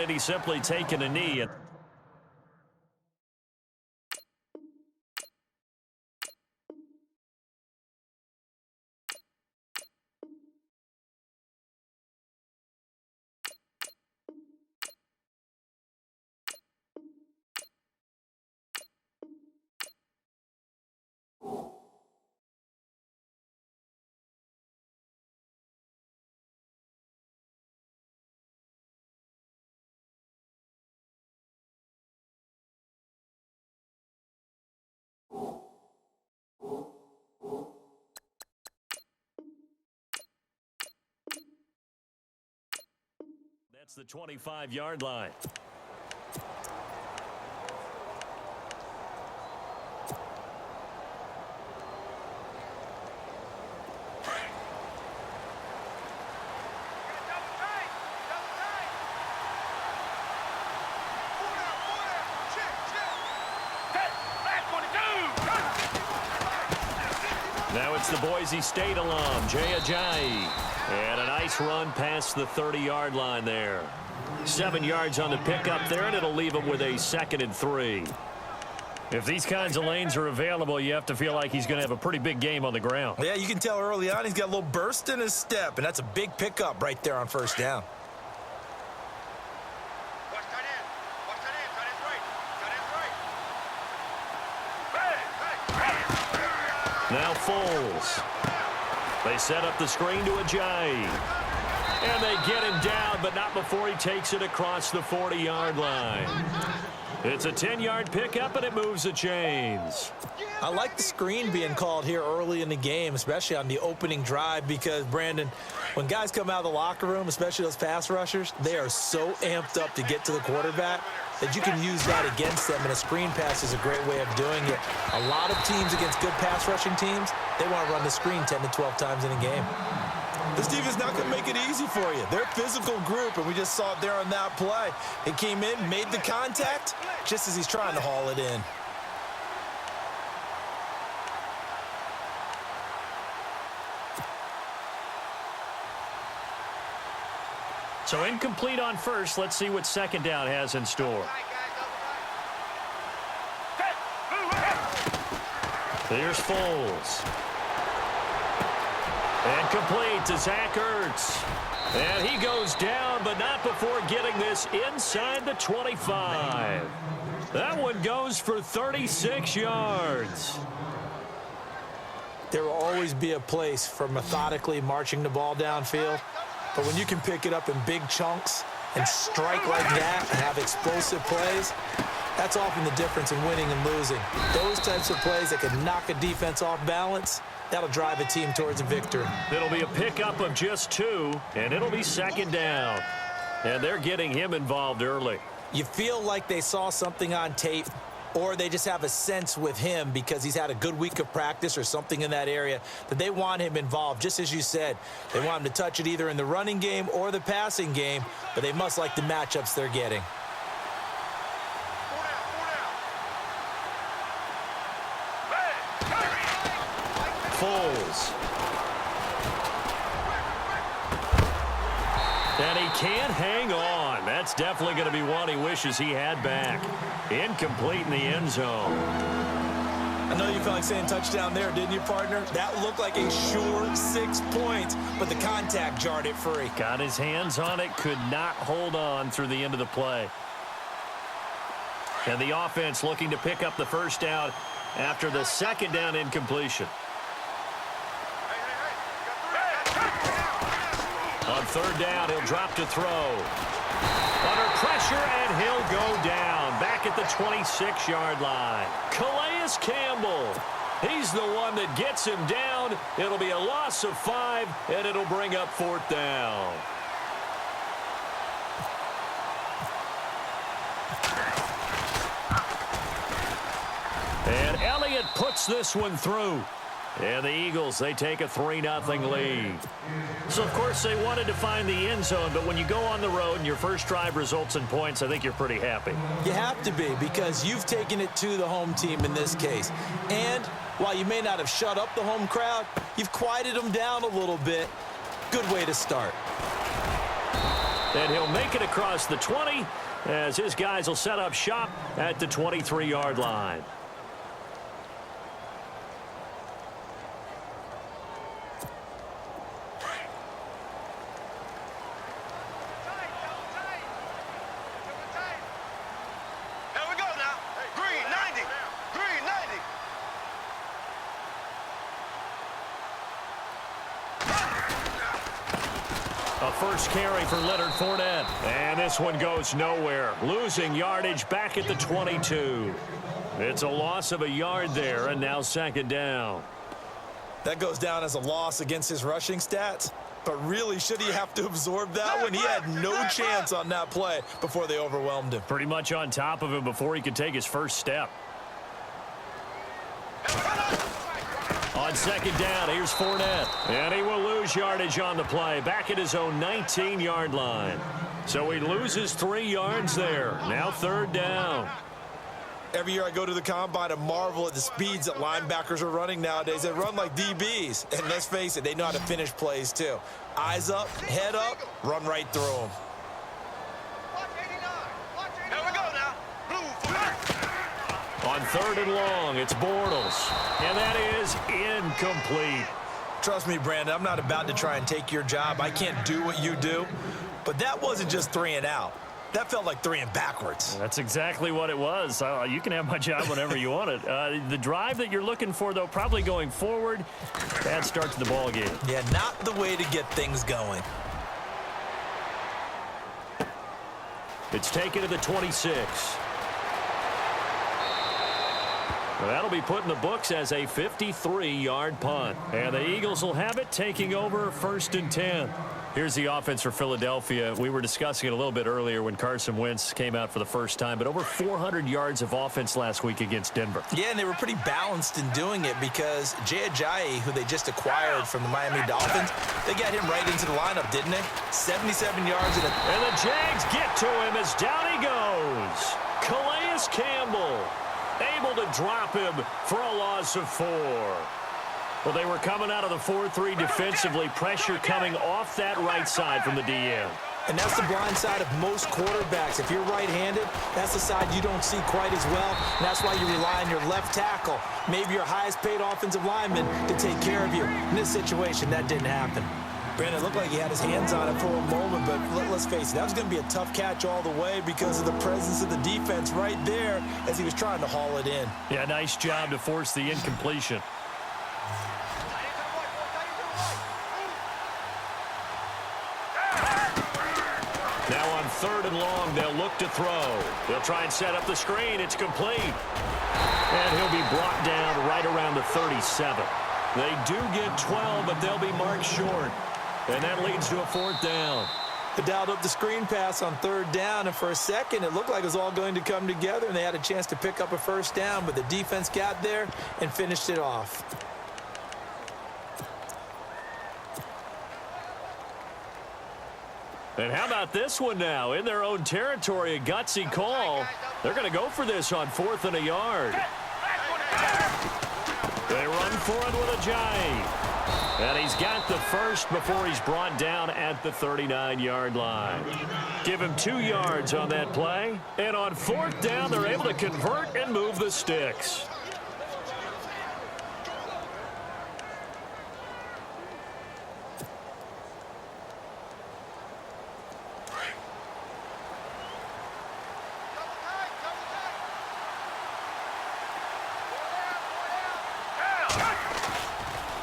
and he's simply taken a knee. That's the 25-yard line. Now it's the Boise State alum, Jay Ajayi. And a nice run past the 30-yard line there. 7 yards on the pickup there, and it'll leave him with a 2nd and 3. If these kinds of lanes are available, you have to feel like he's going to have a pretty big game on the ground. Yeah, you can tell early on he's got a little burst in his step, and that's a big pickup right there on first down. Now Foles. They set up the screen to Ajayi. And they get him down, but not before he takes it across the 40-yard line. It's a 10-yard pickup, and it moves the chains. I like the screen being called here early in the game, especially on the opening drive, because, Brandon, when guys come out of the locker room, especially those pass rushers, they are so amped up to get to the quarterback that you can use that against them, and a screen pass is a great way of doing it. A lot of teams against good pass rushing teams, they want to run the screen 10 to 12 times in a game. This defense is not going to make it easy for you. They're a physical group, and we just saw it there on that play. It came in, made the contact, just as he's trying to haul it in. So incomplete on first. Let's see what second down has in store. Here's Foles. And complete to Zach Ertz. And he goes down, but not before getting this inside the 25. That one goes for 36 yards. There will always be a place for methodically marching the ball downfield. But when you can pick it up in big chunks and strike like that and have explosive plays, that's often the difference in winning and losing. Those types of plays that can knock a defense off balance, that'll drive a team towards a victory. It'll be a pickup of just 2, and it'll be second down. And they're getting him involved early. You feel like they saw something on tape, or they just have a sense with him because he's had a good week of practice or something in that area that they want him involved. Just as you said, they want him to touch it either in the running game or the passing game, but they must like the matchups they're getting. Foles. And he can't hang on. That's definitely going to be one he wishes he had back. Incomplete in the end zone. I know you felt like saying touchdown there, didn't you, partner? That looked like a sure 6 points, but the contact jarred it free. Got his hands on it, could not hold on through the end of the play. And the offense looking to pick up the first down after the second down incompletion. On third down, he'll drop to throw. Under pressure, and he'll go down. Back at the 26-yard line. Calais Campbell. He's the one that gets him down. It'll be a loss of 5, and it'll bring up fourth down. And Elliott puts this one through. And the Eagles, they take a 3-0 lead. So, of course, they wanted to find the end zone, but when you go on the road and your first drive results in points, I think you're pretty happy. You have to be, because you've taken it to the home team in this case. And while you may not have shut up the home crowd, you've quieted them down a little bit. Good way to start. And he'll make it across the 20 as his guys will set up shop at the 23-yard line. A first carry for Leonard Fournette. And this one goes nowhere. Losing yardage back at the 22. It's a loss of a yard there, and now second down. That goes down as a loss against his rushing stats. But really, should he have to absorb that one? He had no chance on that play before they overwhelmed him. Pretty much on top of him before he could take his first step. On second down, here's Fournette. And he will lose yardage on the play. Back at his own 19-yard line. So he loses 3 yards there. Now third down. Every year I go to the combine and marvel at the speeds that linebackers are running nowadays. They run like DBs. And let's face it, they know how to finish plays too. Eyes up, head up, run right through them. On third and long, it's Bortles. And that is incomplete. Trust me, Brandon, I'm not about to try and take your job. I can't do what you do. But that wasn't just 3 and out. That felt like 3 and backwards. That's exactly what it was. You can have my job whenever you want it. The drive that you're looking for, though, probably going forward, bad start to the ball game. Yeah, not the way to get things going. It's taken to the 26. Well, that'll be put in the books as a 53-yard punt. And the Eagles will have it, taking over first and 10. Here's the offense for Philadelphia. We were discussing it a little bit earlier when Carson Wentz came out for the first time, but over 400 yards of offense last week against Denver. Yeah, and they were pretty balanced in doing it because Jay Ajayi, who they just acquired from the Miami Dolphins, they got him right into the lineup, didn't they? 77 yards. And the Jags get to him as down he goes. Calais Campbell able to drop him for a loss of 4. Well, they were coming out of the 4-3 defensively. Pressure coming off that right side from the DM. And that's the blind side of most quarterbacks. If you're right-handed, that's the side you don't see quite as well. And that's why you rely on your left tackle, maybe your highest-paid offensive lineman, to take care of you. In this situation, that didn't happen. Brandon, it looked like he had his hands on it for a moment, but let's face it, that was going to be a tough catch all the way because of the presence of the defense right there as he was trying to haul it in. Yeah, nice job to force the incompletion. Now on third and long, they'll look to throw. They'll try and set up the screen. It's complete. And he'll be brought down right around the 37. They do get 12, but they'll be marked short. And that leads to a fourth down. They dialed up the screen pass on third down, and for a second, it looked like it was all going to come together, and they had a chance to pick up a first down, but the defense got there and finished it off. And how about this one now? In their own territory, a gutsy call. They're going to go for this on 4th and a yard. They run for it with Ajayi. And he's got the first before he's brought down at the 39-yard line. Give him 2 yards on that play. And on 4th down, they're able to convert and move the sticks.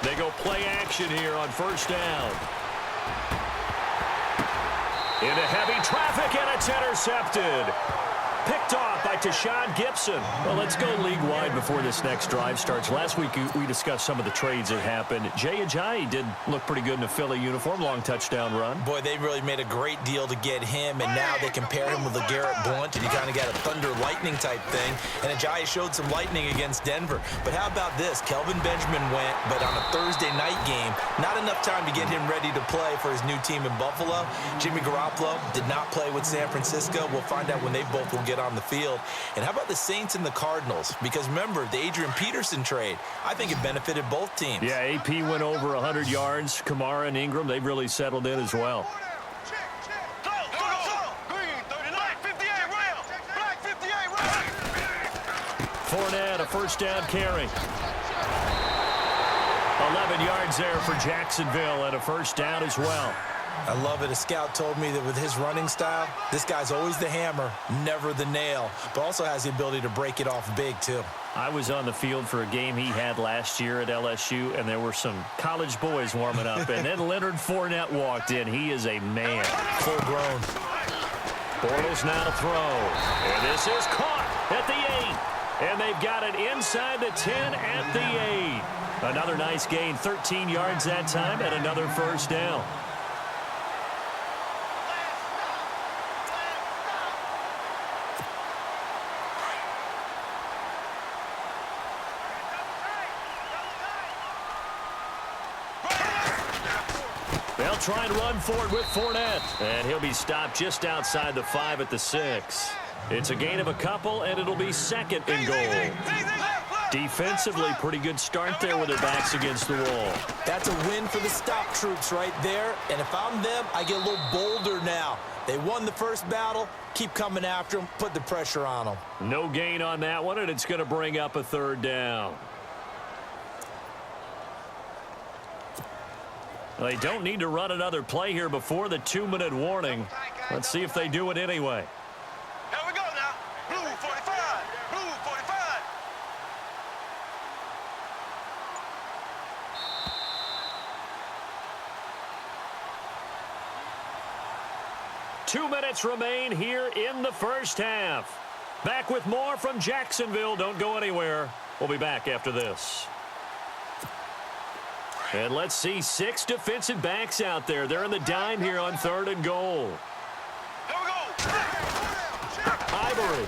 They go play action here on first down. Into heavy traffic, and it's intercepted. Picked off by Tashawn Gibson. Well, let's go league-wide before this next drive starts. Last week, we discussed some of the trades that happened. Jay Ajayi did look pretty good in a Philly uniform. Long touchdown run. Boy, they really made a great deal to get him, and now they compare him with LeGarrette Blount, and you kind of got a thunder-lightning type thing. And Ajayi showed some lightning against Denver. But how about this? Kelvin Benjamin went, but on a Thursday night game, not enough time to get him ready to play for his new team in Buffalo. Jimmy Garoppolo did not play with San Francisco. We'll find out when they both will get on the field. And how about the Saints and the Cardinals? Because remember, the Adrian Peterson trade, I think it benefited both teams. Yeah, AP went over 100 yards. Kamara and Ingram, they've really settled in as well. Fournette, a first down carry. 11 yards there for Jacksonville and a first down as well. I love it. A scout told me that with his running style, this guy's always the hammer, never the nail, but also has the ability to break it off big, too. I was on the field for a game he had last year at LSU, and there were some college boys warming up, and then Leonard Fournette walked in. He is a man. Full grown. Bortles now to throw, and this is caught at the 8, and they've got it inside the 10 at the 8. Another nice gain, 13 yards that time, and another first down. They'll try and run for it with Fournette. And he'll be stopped just outside the 5 at the 6. It's a gain of a couple, and it'll be second and goal. Defensively, pretty good start there with their backs against the wall. That's a win for the stop troops right there. And if I'm them, I get a little bolder now. They won the first battle. Keep coming after them. Put the pressure on them. No gain on that one, and it's going to bring up a third down. They don't need to run another play here before the 2-minute warning. Let's see if they do it anyway. Here we go now. Blue 45. Blue 45. Two minutes remain here in the first half. Back with more from Jacksonville. Don't go anywhere. We'll be back after this. And let's see 6 defensive backs out there. They're in the dime here on 3rd and goal. Here we go. Ivory.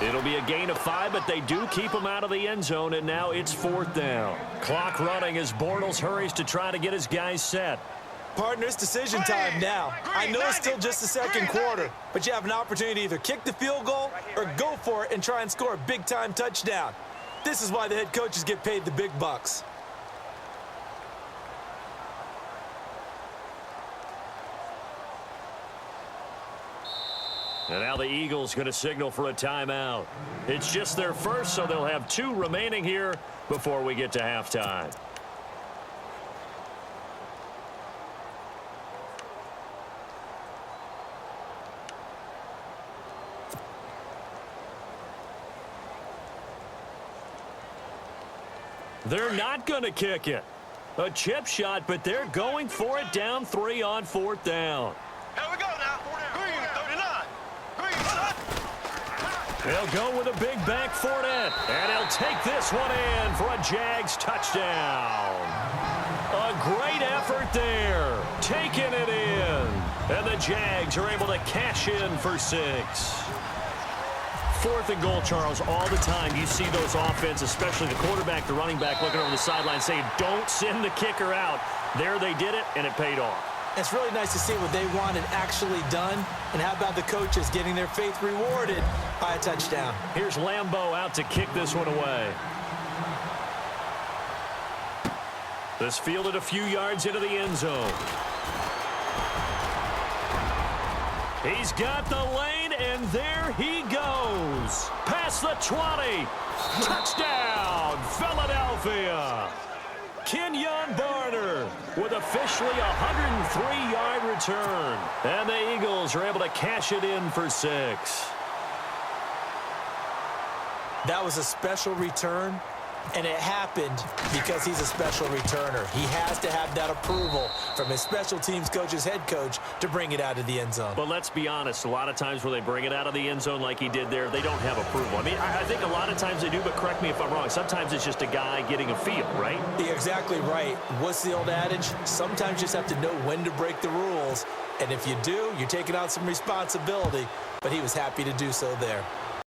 It'll be a gain of 5, but they do keep him out of the end zone, and now it's 4th down. Clock running as Bortles hurries to try to get his guys set. Partner, it's decision time now. I know it's still just the second quarter, but you have an opportunity to either kick the field goal or go for it and try and score a big-time touchdown. This is why the head coaches get paid the big bucks. And now the Eagles going to signal for a timeout. It's just their first, so they'll have 2 remaining here before we get to halftime. They're not going to kick it. A chip shot, but they're going for it down 3 on 4th down. Here we go now. Green 39. Green shot. They'll go with a big back Fournette, and he'll take this one in for a Jags touchdown. A great effort there, taking it in. And the Jags are able to cash in for 6. 4th and goal, Charles, all the time you see those offense, especially the quarterback, the running back, looking over the sideline saying, don't send the kicker out. There they did it, and it paid off. It's really nice to see what they wanted actually done. And how about the coaches getting their faith rewarded by a touchdown? Here's Lambeau out to kick this one away. This fielded a few yards into the end zone. He's got the lane, and there he goes. Past the 20. Touchdown, Philadelphia. Kenyon Barner with officially a 103-yard return. And the Eagles are able to cash it in for 6. That was a special return, and it happened because he's a special returner. He has to have that approval from his special teams coach's head coach to bring it out of the end zone. But let's be honest, a lot of times when they bring it out of the end zone like he did there, they don't have approval. I mean, I think a lot of times they do, but correct me if I'm wrong. Sometimes it's just a guy getting a feel, right? You're exactly right. What's the old adage? Sometimes you just have to know when to break the rules. And if you do, you're taking on some responsibility. But he was happy to do so there.